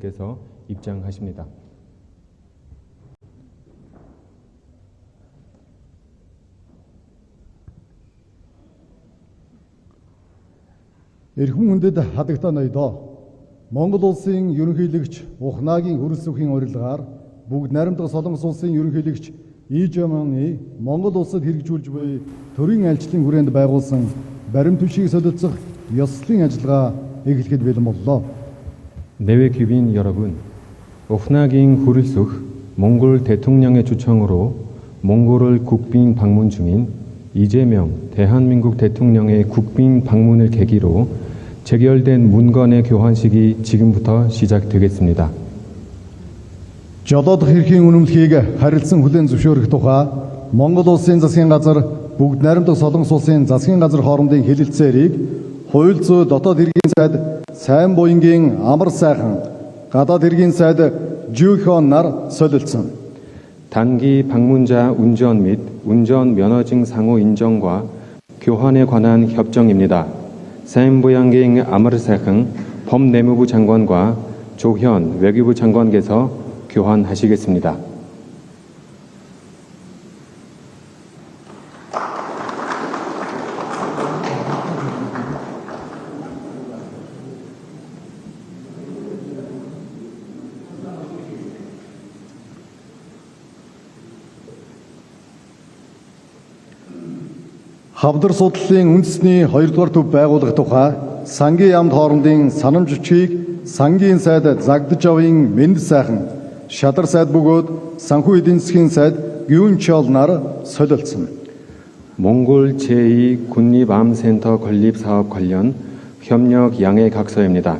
장관님께서 입장하십니다. Эрхэм хүндэд хадагтай ноёдоо Монгол улсын ерөнхийлөгч Ухнаагийн хөрөлс өхийн урилгаар бүгд найрамдах Солонгос улсын ерөнхийлөгч Ижаманы Монгол улсад хэрэгжүүлж буй төрийн айлчлалын хүрээнд байгуулсан баримт түвшийг солилцох ёслолын ажиллагаа эхлэхэд бэлэн боллоо. 내외 귀빈 여러분, 오프나긴 후르숙 몽골 대통령의 초청으로 몽골을 국빈 방문 중인 이재명 대한민국 대통령의 국빈 방문을 계기로 재결된 문건의 교환식이 지금부터 시작되겠습니다. Жолоодох эрхийн үнэмлэхийг харилцан хүлээн зөвшөөрөх тухай Монгол улсын засгийн газар бүгд найрамдах Солонгос улсын засгийн газар хоорондын хэлэлцээрийг хууль зүйн дотоод хэргийн сайд сайн буянгийн амар сайхан гадаад хэргийн сайд Жүйхон нар солилцсон. 단기 방문자 운전 및 운전 면허증 상호 인정과 교환에 관한 협정입니다. 사인부양갱 아마르사흥 법내무부 장관과 조현 외교부 장관께서 교환하시겠습니다. Хавдар судлалын үндэсний 2 дугаар төв байгуулах тухай сангийн яамд хоорондын санамж бичгийг сангийн сайд Загдаж авын Мэнд сайхан Шадар сайд бөгөөд санхүү эдийн засгийн сайд Гюнчол нар солилцсон. 몽골 제2 국립암센터 건립사업 관련 협력 양해 각서입니다.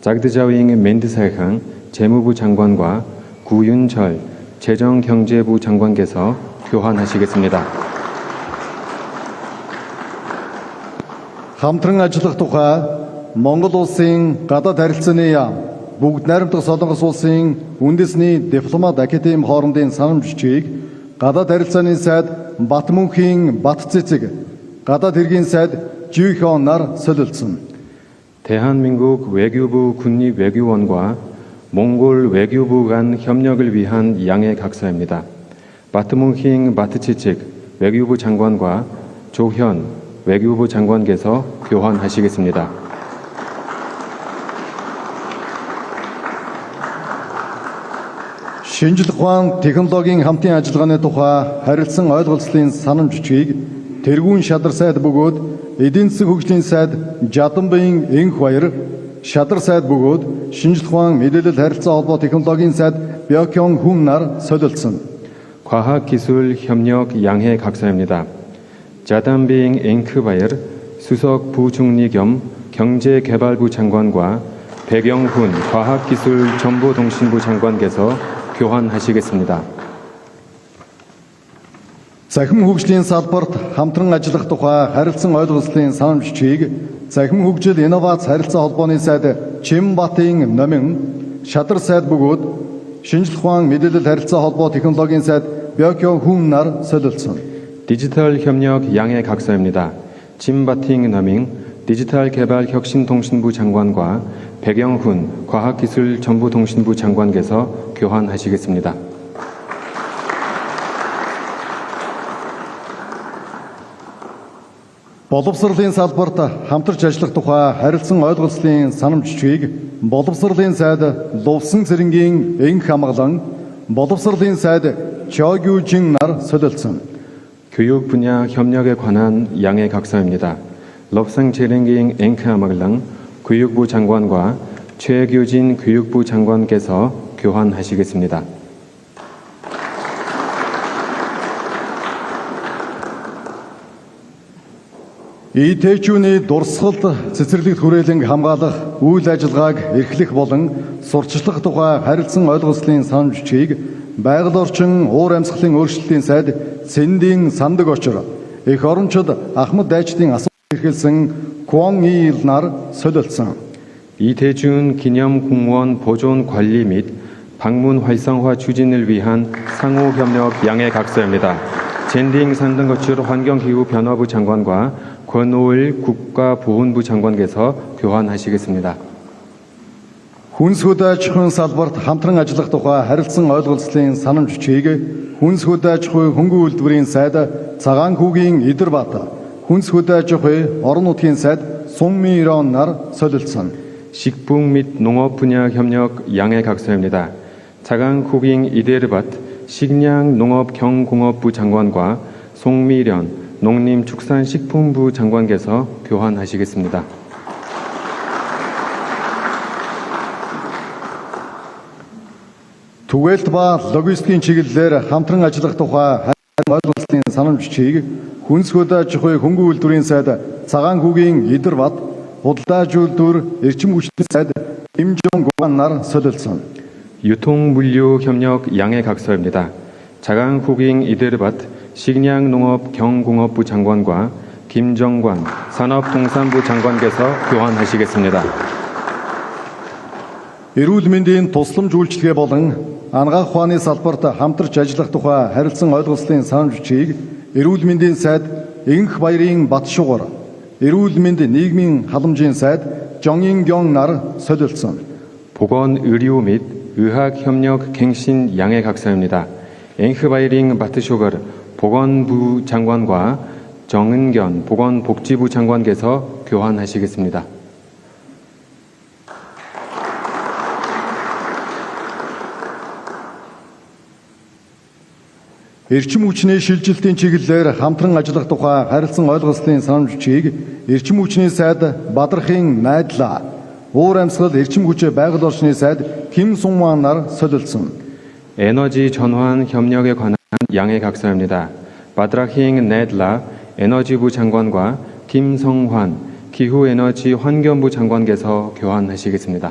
자그드자윙 멘드사이항 재무부 장관과 구윤철 재정경제부 장관께서 교환하시겠습니다. Хамтран ажиллах тухай Монгол улсын гадаад харилцааны яам бүгд найрамдах Солонгос улсын үндэсний дипломат академи хоорондын санамж бичгийг гадаад харилцааны сайд Батмөнхийн Батцэцэг гадаад хэргийн сайд Жүйхон нар солилцсон. 대한민국 외교부 국립외교원과 몽골 외교부 간 협력을 위한 양해 각서입니다. 바트문힝 바트치측 외교부 장관과 조현 외교부 장관께서 교환하시겠습니다. Шинжлэх ухаан технологийн хамтын ажиллагааны тухай харилцан ойлголцлын санамж бичгийг тэргүүн Шадар сайд бөгөөд эдийн засгийн хөгжлийн сайд Жаданбын Энх баяр Шадар сайд бөгөөд шинжлэх ухаан мэдээлэл харилцаа холбоо технологийн сайд Бёкён Хүн нар солилцсон. 과학기술 협력 양해 각서입니다. 자단빙 앵크바이어 수석 부총리 겸 경제개발부 장관과 백영훈 과학기술정보통신부 장관께서 교환하시겠습니다. Захим хөгжлийн салбарт хамтран ажиллах тухай харилцан ойлголцлын санамж бичгийг Захим хөгжил инновац харилцаа холбооны сайд Чимбатын номин Шадар сайд бөгөөд шинжлэх ухаан мэдээлэл харилцаа холбоо технологийн сайд Бёкён Хүн нар солилцсон. 디지털 협력 양해 각서입니다. 진바팅 너밍 디지털 개발 혁신통신부 장관과 백영훈 과학기술정보통신부 장관께서 교환하시겠습니다. Боловсролын салбарт хамтарч ажиллах тухай харилцан ойлголцлын санамж бичгийг боловсролын сайд Лувсан цэрэнгийн Энх хамгаалан боловсролын сайд Чогюжин нар солилцсон. 교육 분야 협력에 관한 양해 각서입니다. 럽상 제랭ging 앵크아마글랑 교육부 장관과 최규진 교육부 장관께서 교환하시겠습니다. ИТ-чүүний дурсгалд цэцэрлэгт хүрээлэн хамгаалах үйл ажиллагааг эрхлэх болон сурчлах тухай харилцан ойлголцлын санамж бичгийг байгаль орчин уур амьсгалын өөрчлөлтийн сайд Сэндийн Сандаг очор эх орончид Ахмад дайчдын асуулт эрхэлсэн Куон Иил нар солилцсон. 이대준 기념공무원 보존 관리 및 방문 활성화 추진을 위한 상호 협력 양해 각서입니다. 젠딩 산등거출 환경기후 변화부 장관과 권오을 국가보훈부 장관께서 교환하시겠습니다. Хүнс хөдөө аж ахуйн салбарт хамтран ажиллах тухай харилцан ойлголцлын санамж бичгийг Хүнс хөдөө аж ахуй хөнгөн үйлдвэрийн сайд Цагаан хүүгийн Идэрбат, Хүнс хөдөө аж ахуй орон нутгийн сайд Сунмирон нар солилцсон. 식품 및 농업 분야 협력 양해 각서입니다. 차강 후ging 이데르밭 식량 농업 경공업부 장관과 송미련 농림축산식품부 장관께서 교환하시겠습니다. Түгээлт ба логистикийн чиглэлээр хамтран ажиллах тухай ойлголцлын санамж бичгийг Хүнс хөдөө аж ахуй хөнгөн үйлдвэрийн сайд Цагаан хүүгийн Идэрбат, Худалдаж үйлдвэр эрчим хүчний сайд Кимжон нар солилцсон. 유통물류 협력 양해 각서입니다. 차강 후ging 이데르밭 식량농업 경공업부 장관과 김정관 산업통상부 장관께서 교환하시겠습니다. Эрүүл мэндийн тусламж үйлчилгээ болон анагаах ухааны салбарт хамтарч ажиллах тухай харилцан ойлголцлын санамж бичгийг Эрүүл мэндийн сайд Игэнх баярын Батшуугар, Эрүүл мэнд нийгмийн халамжийн сайд 정인경 нар солилцсон. 보건 의료 및 의학 협력 갱신 양해 각서입니다. 앵흐바이링 바트쇼거 보건부 장관과 정은견 보건복지부 장관께서 교환하시겠습니다. Эрчим хүчний шилжилтийн чиглэлээр хамтран ажиллах тухай харилцан ойлголцлын санамж бичгийг Эрчим хүчний сайд Бадрахын Найдлаа, Уур амьсгал эрчим хүч байгаль орчны сайд Ким Сунман нар солилцсон. 에너지 전환 협력에 관한 양해 각서입니다. 바드라힝 네들라 에너지부 장관과 김성환 기후에너지 환경부 장관께서 교환하시겠습니다.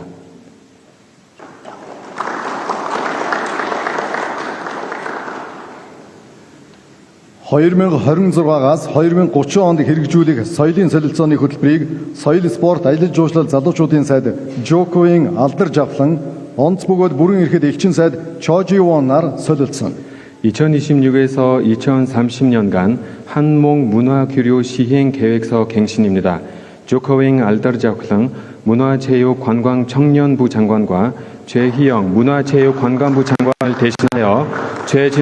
(2026-аас 2030 онд хэрэгжүүлэх соёлын солилцооны хөтөлбөрийг соёл спорт аялал жуулчлал залуучуудын сайд Жоковын алдар авлан онц бөгөөд бүрэн эрэхэд элчин сайд Чоживон нар солилцсон. 2026에서 2030년간 한몽 문화교류 시행 계획서 갱신입니다. 조커윙 알더자클랑 문화체육관광청년부 장관과 최희영 문화체육관광부 장관을 대신하여 최진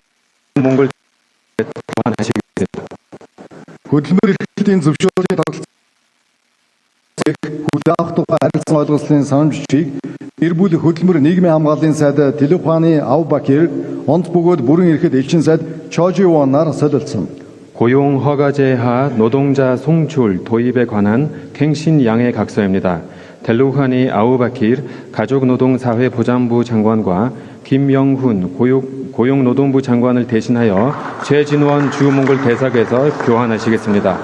몽골 교환하시겠습니다. Хөдөлмөр эрхлэлийн зөвшөөрлийн тогтолцоог хүлээх тухай харилцан ойлголцлын санамж бичгийг гэр бүл хөдөлмөр нийгмийн хамгааллын сайд Телуханы Авбакир, онц бөгөөд бүрэн эрэхэд элчин сайд Чоживон нар солилцсон. 고용 허가제하 노동자 송출 도입에 관한 갱신 양해 각서입니다. 델루하니 아우바키르 가족노동사회보장부 장관과 김영훈 고용노동부 장관을 대신하여 최진원 주몽골 대사께서 교환하시겠습니다.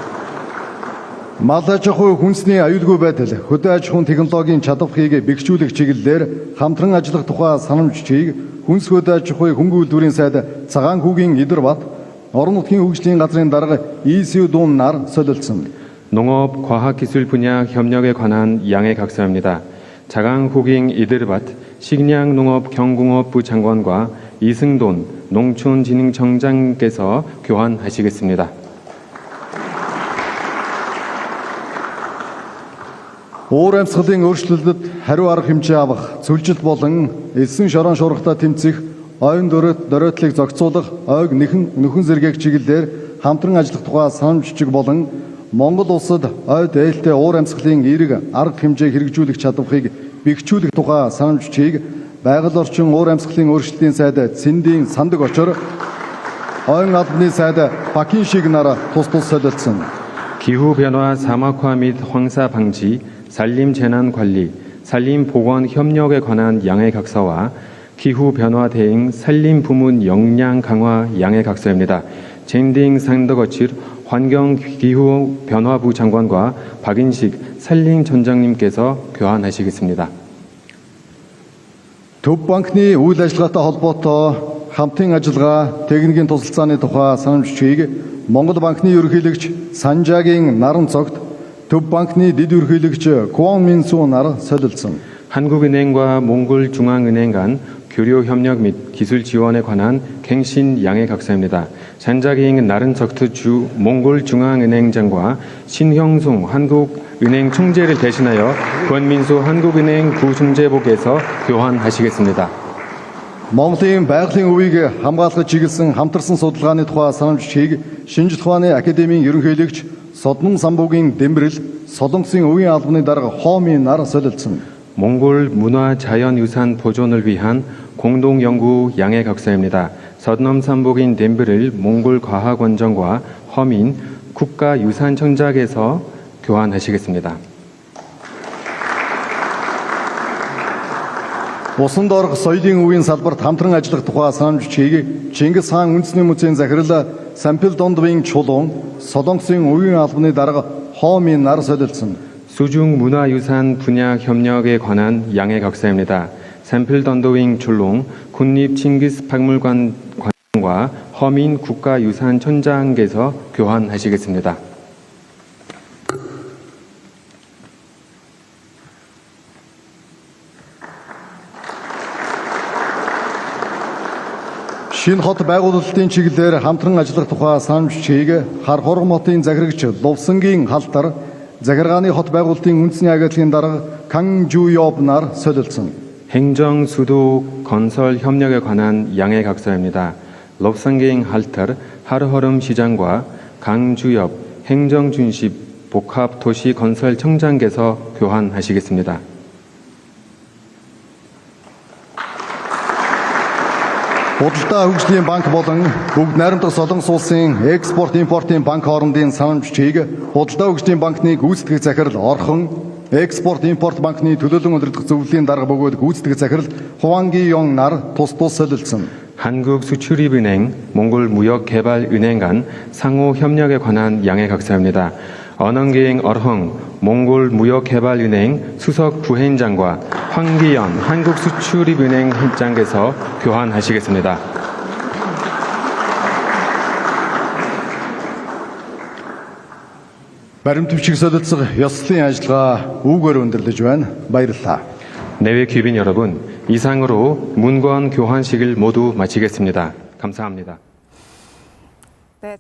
Мал аж ахуй хүнсний аюулгүй байдал, хөдөө аж ахуйн технологийн чадварыг бэхжүүлэх чиглэлээр хамтран ажиллах тухай санамж бичгийг Хүнс хөдөө аж ахуй хөнгөн үйлдвэрийн сайд Цагаан хүүгийн Идэрбат, орон нутгийн хөгжлийн газрын дарга 이수돈 нар солилцсон. 농업 과학기술 분야 협력에 관한 양해 각서입니다. 차강 후깅 이데르밭 식량농업 경공업부 장관과 이승돈 농촌진흥청장께서 교환하시겠습니다. Уур амьсгалын өөрчлөлтөд хариу арга хэмжээ авах, цөлжилт болон элсэн шорон шуургатай тэмцэх, ойн дөрөөдлийг зохицуулах, ойг нөхөн зэргийг чиглэлээр хамтран ажиллах тухай санамж бичиг болон Монгол улсад ойд ээлтэй уур амьсгалын эерэг арга хэмжээ хэрэгжүүлэх чадварыг бэхжүүлэх тухай санамж бичгийг байгаль орчин уур амьсгалын өөрчлөлтийн сайд Цэндийн Сандаг очор, ойн албаны сайд Бакиншиг нар тус солилцсон. 기후변화 사막화 및 황사 방지, 산림 재난 관리, 산림 보건 협력에 관한 양해 각서와 기후변화 대응 산림 부문 역량 강화 양해 각서입니다. 젠딩 상더거칠 환경기후변화부 장관과 박인식 산림청장님께서 교환하시겠습니다. Төв банкны үйл ажиллагаатай холбоотой хамтын ажиллагаа техникийн тусалцааны тухай санамж бичгийг Монгол банкны ерөнхийлөгч Санжаагийн наран цогт Төв банкны дэд ерөнхийлөгч Kwon Min-soo нар солилцсон. 한국은행과 몽골중앙은행 간 교류 협력 및 기술 지원에 관한 갱신 양해 각서입니다. 잔자기잉 나른석트 주 몽골 중앙은행장과 신형송 한국은행 총재를 대신하여 권민수 한국은행 부총재복에서 교환하시겠습니다. Монголын байгалийн өвийг хамгаалахад чиглэсэн хамтарсан судалгааны тухай санамжчийг Шинжлэх ухааны академийн ерөнхийлөгч Соднон самбуугийн Дэмбэрэл Солонгосын өвийн албаны дарга Хоомын нар солилцсон. 몽골 문화 자연유산 보존을 위한 공동연구 양해 각서입니다. 서드넘 삼복인 덴브를 몽골 과학원정과 허민 국가유산청장에서 교환하시겠습니다. Усан доорх соёлын өвийн салбарт хамтран ажиллах тухай санамжчийг Чингис хаан үндэсний музейн захирал Сампил Дондвийн чулуун Солонгосын өвийн албаны дарга Хоомын нар солилцсон. 수중 문화유산 분야 협력에 관한 양해 각서입니다. 샘플 던도윙 출롱 국립 칭기스 박물관 관과 허민 국가유산청장께서 교환하시겠습니다. Шинэ хот байгуулалтын чиглэлээр хамтран ажиллах тухай санамжчийг Хар хорго хотын захирагч Лувсангийн халтар захиргааны хот байгуулалтын үндэсний агентлагийн дарга Кан Жуёб нар солилцсон. 행정 수도 건설 협력에 관한 양해 각서입니다. 럽상게잉 할터 하르허름 시장과 강주엽 행정준십 복합도시건설청장께서 교환하시겠습니다. Худалдаа хөгжлийн банк болон бүгд найрамдах Солонгос улсын экспорт импортын банк хоорондын санамжчийг худалдаа хөгжлийн банкны гүйцэтгэх захирал Орхон, экспорт импорт банкны төлөөлөн удирдах зөвлөлийн дарга бөгөөд гүйцэтгэх захирал Хуанги 용 нар тус солилцсон. 한국수출입은행, 몽골무역개발은행 간 상호 협력에 관한 양해 각서입니다. 언언게잉 얼헝 몽골무역개발은행 수석 부회장과 황기연 한국수출입은행 회장께서 교환하시겠습니다. Баримтвчиг солилцох ёслолын ажиллагаа үүгээр өндөрлөж байна. Баярлалаа. 내외 귀빈 여러분, 이상으로 문건 교환식을 모두 마치겠습니다. 감사합니다. 네.